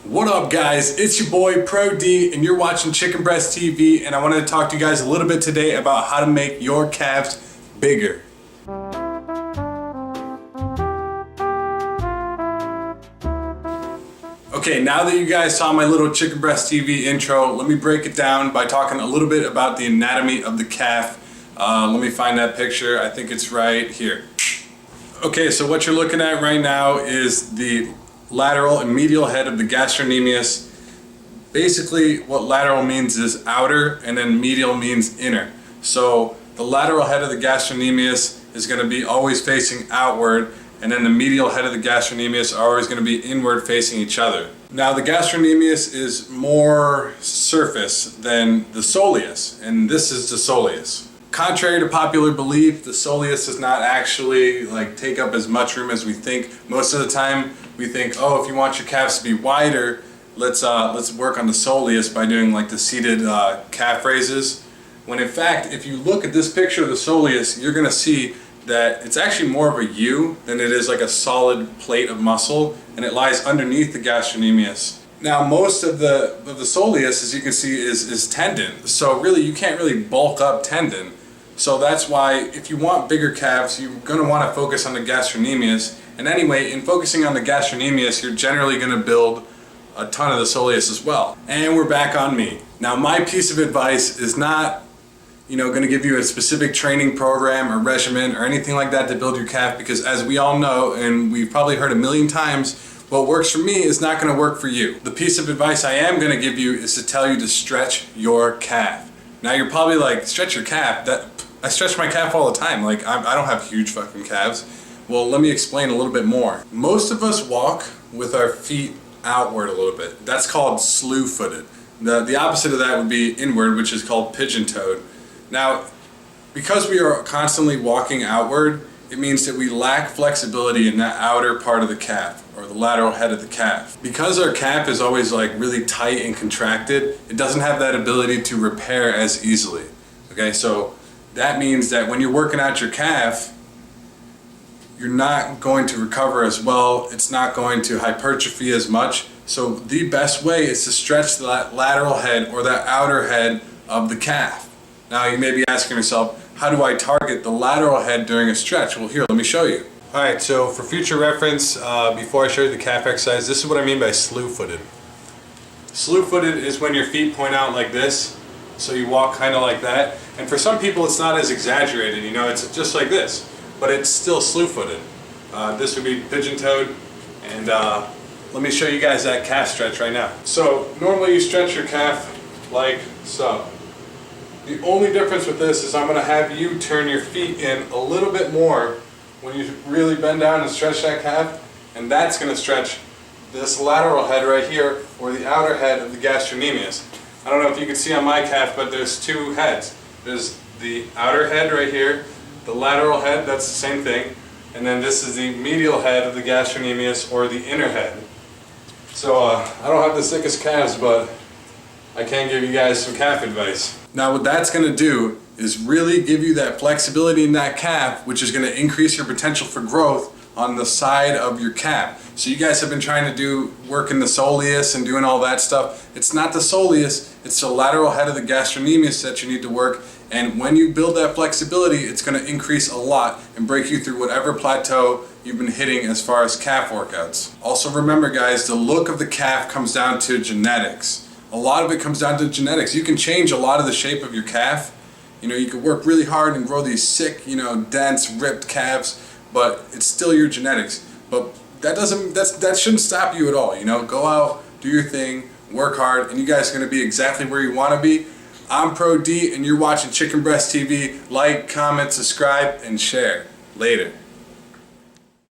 What up guys, it's your boy Pro D and you're watching Chicken Breast TV, and I wanted to talk to you guys a little bit today about how to make your calves bigger. Okay, now that you guys saw my little Chicken Breast TV intro, let me break it down by talking a little bit about the anatomy of the calf. Let me find that picture. I think it's right here. Okay, so what you're looking at right now is the lateral and medial head of the gastrocnemius. Basically, what lateral means is outer, and then medial means inner. So the lateral head of the gastrocnemius is going to be always facing outward, and then the medial head of the gastrocnemius are always going to be inward facing each other. Now the gastrocnemius is more surface than the soleus, and this is the soleus. Contrary to popular belief, the soleus does not actually take up as much room as we think. Most of the time we think, oh, if you want your calves to be wider, let's work on the soleus by doing the seated calf raises. When in fact, if you look at this picture of the soleus, you're gonna see that it's actually more of a U than it is like a solid plate of muscle, and it lies underneath the gastrocnemius. Now most of the soleus, as you can see, is tendon. So really you can't really bulk up tendon. So that's why if you want bigger calves, you're going to want to focus on the gastrocnemius. And anyway, in focusing on the gastrocnemius, you're generally going to build a ton of the soleus as well. And we're back on me. Now my piece of advice is not going to give you a specific training program or regimen or anything like that to build your calf, because as we all know, and we've probably heard a million times, what works for me is not going to work for you. The piece of advice I am going to give you is to tell you to stretch your calf. Now you're probably like, stretch your calf? I stretch my calf all the time. I don't have huge fucking calves. Well, let me explain a little bit more. Most of us walk with our feet outward a little bit. That's called slew-footed. The opposite of that would be inward, which is called pigeon-toed. Now, because we are constantly walking outward, it means that we lack flexibility in that outer part of the calf, or the lateral head of the calf. Because our calf is always really tight and contracted, it doesn't have that ability to repair as easily. Okay, so that means that when you're working out your calf, you're not going to recover as well. It's not going to hypertrophy as much. So the best way is to stretch that lateral head or that outer head of the calf. Now you may be asking yourself, how do I target the lateral head during a stretch? Well, here, let me show you. Alright, so for future reference, before I show you the calf exercise, this is what I mean by slew-footed. Slew-footed is when your feet point out like this, so you walk kind of like that. And for some people it's not as exaggerated, it's just like this, but it's still slew-footed. This would be pigeon-toed, and let me show you guys that calf stretch right now. So normally you stretch your calf like so. The only difference with this is I'm going to have you turn your feet in a little bit more when you really bend down and stretch that calf, and that's going to stretch this lateral head right here, or the outer head of the gastrocnemius. I don't know if you can see on my calf, but there's two heads. There's the outer head right here, the lateral head, that's the same thing, and then this is the medial head of the gastrocnemius, or the inner head. So I don't have the sickest calves, but I can give you guys some calf advice. Now what that's going to do is really give you that flexibility in that calf, which is going to increase your potential for growth on the side of your calf. So you guys have been trying to do work in the soleus and doing all that stuff. It's not the soleus, it's the lateral head of the gastrocnemius that you need to work. And when you build that flexibility, it's going to increase a lot and break you through whatever plateau you've been hitting as far as calf workouts. Also remember guys, the look of the calf comes down to genetics. A lot of it comes down to genetics. You can change a lot of the shape of your calf. You could work really hard and grow these sick, dense, ripped calves, but it's still your genetics. But that shouldn't stop you at all. Go out, do your thing, work hard, and you guys are going to be exactly where you want to be. I'm Pro D, and you're watching Chicken Breast TV. Like, comment, subscribe, and share. Later.